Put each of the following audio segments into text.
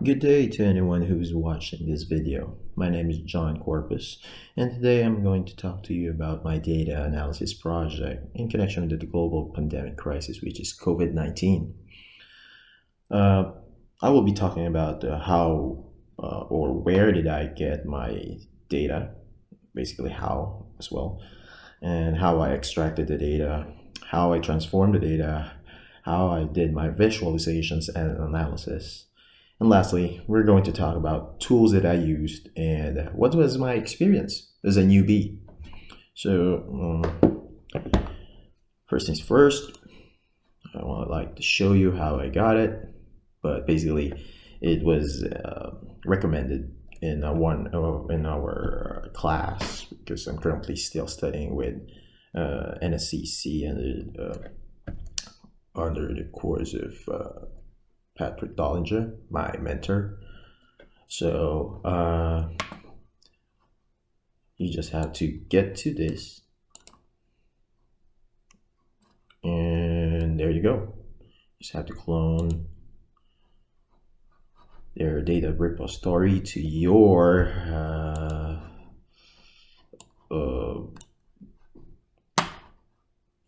Good day to anyone who's watching this video. My name is John Corpus, and today I'm going to talk to you about my data analysis project in connection with the global pandemic crisis, which is COVID-19. I will be talking about how or where did I get my data, basically how as well, and how I extracted the data, how I transformed the data, how I did my visualizations and analysis. And lastly, we're going to talk about tools that I used and what was my experience as a newbie. So, first things first, I would like to show you how I got it. But basically, it was recommended in our class because I'm currently still studying with NSCC and under the course of Patrick Dollinger, my mentor. So you just have to get to this, and there you go. Just have to clone their data repository to your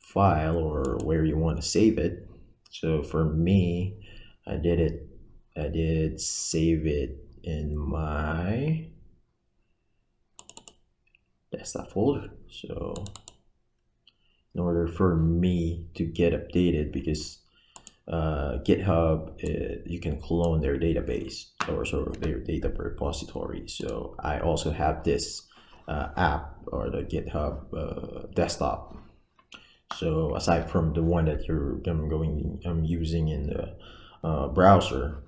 file or where you want to save it. So for me, I did save it in my desktop folder. So in order for me to get updated, because GitHub, you can clone their database or sort of their data repository. So I also have this app or the GitHub desktop. So aside from the one that I'm using in the browser,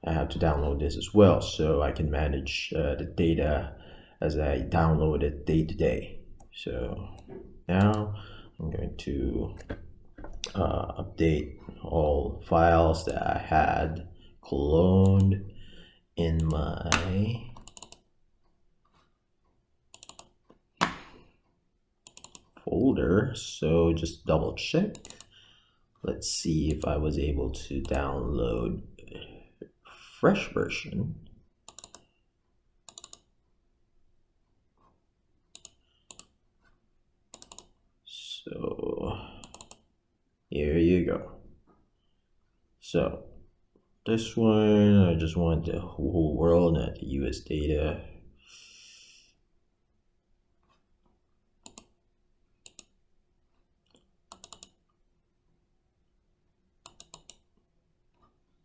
I have to download this as well, so I can manage the data as I download it day to day. So now I'm going to update all files that I had cloned in my folder. So just double check. Let's see if I was able to download a fresh version. So here you go. So this one, I just want the whole world, not the US data.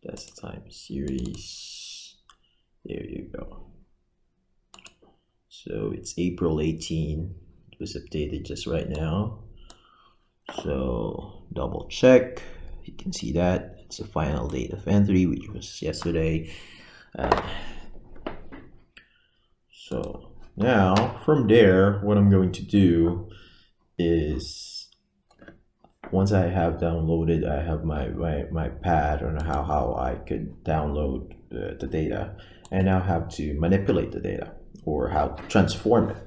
That's the time series. There you go. So it's April 18. It was updated just right now. So double check. You can see that it's a final date of entry, which was yesterday. So now from there, what I'm going to do is, once I have downloaded, I have my pad on how I could download the data, and now have to manipulate the data or how to transform it.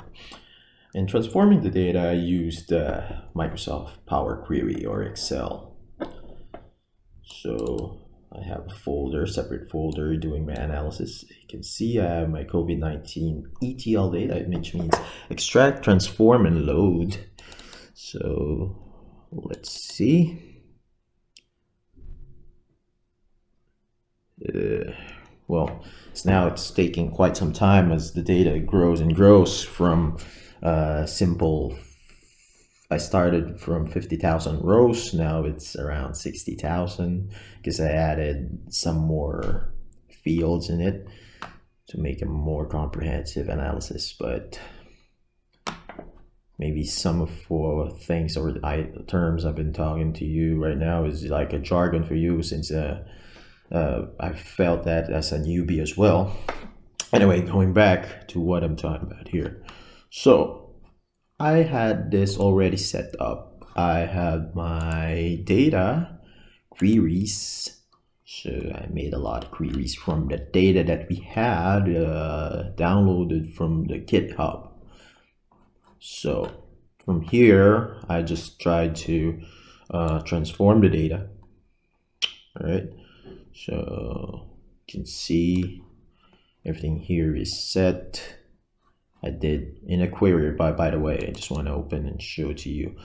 In transforming the data, I used Microsoft Power Query or Excel. So I have a separate folder doing my analysis. You can see I have my COVID-19 ETL data, which means extract, transform, and load. So let's see. Well, it's taking quite some time as the data grows and grows from simple. I started from 50,000 rows. Now it's around 60,000 because I added some more fields in it to make a more comprehensive analysis. But maybe some of things or terms I've been talking to you right now is like a jargon for you, since I felt that as a newbie as well. Anyway, going back to what I'm talking about here. So I had this already set up. I had my data queries. So I made a lot of queries from the data that we had downloaded from the GitHub. So from here, I just tried to transform the data. All right. So You can see everything here is set. I did in a query, by the way. I just want to open and show to you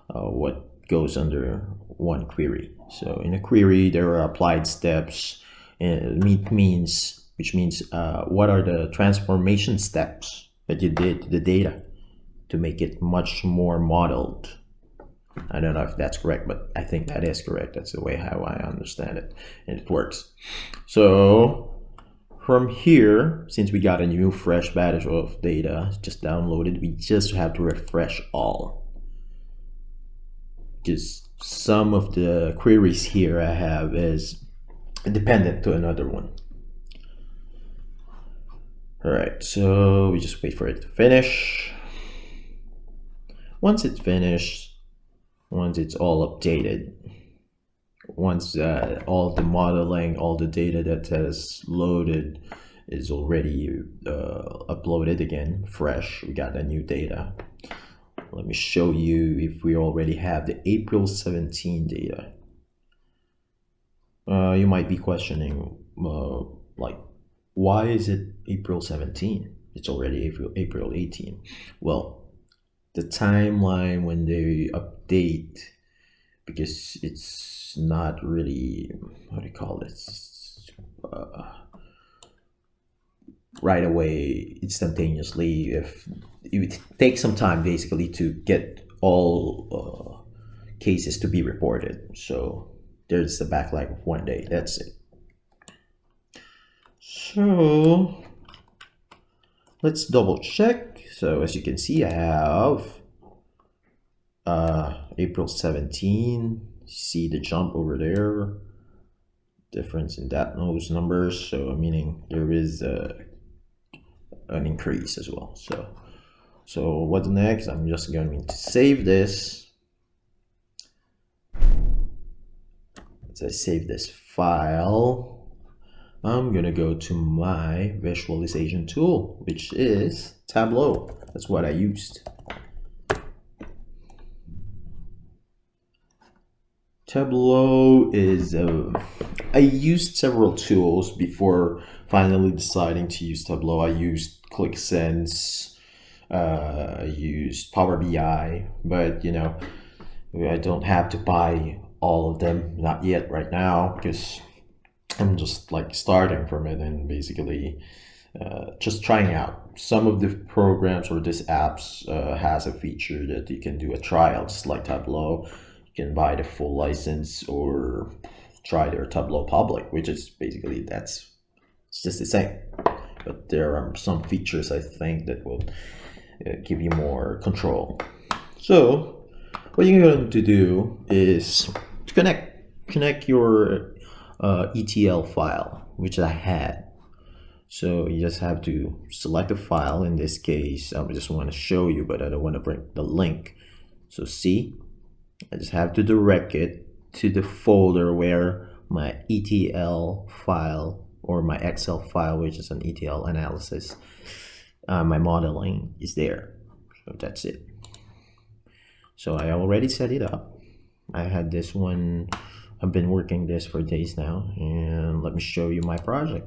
what goes under one query. So in a query, there are applied steps, and which means what are the transformation steps that you did to the data to make it much more modeled. I don't know if that's correct, but I think that is correct. That's the way how I understand it, and it works. So from here, since we got a new fresh batch of data just downloaded, we just have to refresh all. Just some of the queries here I have is dependent to another one. All right, so we just wait for it to finish. Once it's finished, once it's all updated, once all the modeling, all the data that has loaded is already uploaded again, fresh, we got the new data. Let me show you if we already have the April 17 data. You might be questioning, like, why is it April 17? It's already April 18. Well, the timeline when they update, because it's not really, what do you call this, right away, instantaneously. If it takes some time basically to get all cases to be reported, so there's a backlog of 1 day. That's it. So let's double check. So as you can see, I have April 17. See the jump over there, difference in those numbers, so meaning there is an increase as well. So what's next? I'm just going to save this. As I save this file, I'm gonna go to my visualization tool, which is Tableau. That's what I used. Tableau is I used several tools before finally deciding to use Tableau. I used ClickSense, I used Power BI, but you know, I don't have to buy all of them, not yet right now, because I'm just like starting from it and basically just trying out. Some of the programs or these apps has a feature that you can do a trial, just like Tableau. You can buy the full license or try their Tableau Public, which is basically it's just the same. But there are some features I think that will give you more control. So what you're going to do is to connect your ETL file, which I had. So you just have to select a file. In this case, I just want to show you, but I don't want to bring the link. So see, I just have to direct it to the folder where my ETL file or my Excel file, which is an ETL analysis, my modeling is there. So that's it. So I already set it up. I had this one, I've been working this for days now, and let me show you my project.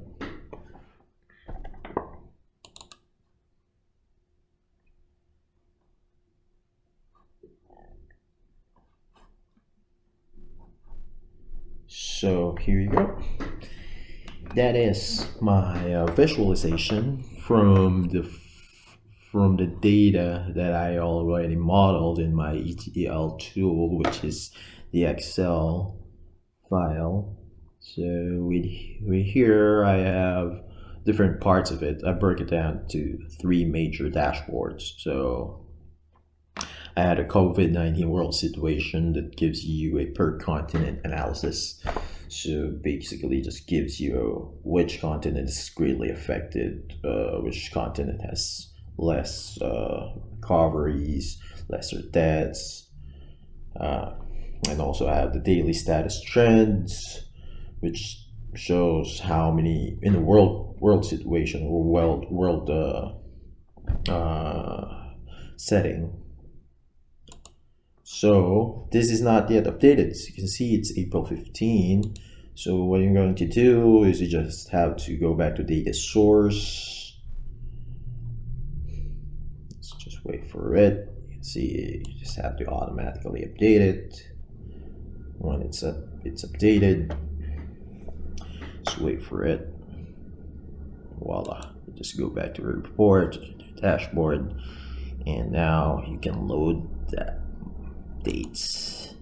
So here you go. That is my visualization from the data that I already modeled in my ETL tool, which is the Excel file. So with here I have different parts of it. I broke it down to 3 major dashboards. So I had a COVID-19 world situation that gives you a per continent analysis. So basically just gives you which continent is greatly affected, which continent has less recoveries, lesser deaths, and also I have the daily status trends, which shows how many in the world situation or world setting. So this is not yet updated. As you can see, it's April 15. So what you're going to do is you just have to go back to data source. Let's just wait for it. You can see you just have to automatically update it. When it's updated. Just wait for it. Voila. You just go back to the report, dashboard, and now you can load that dates.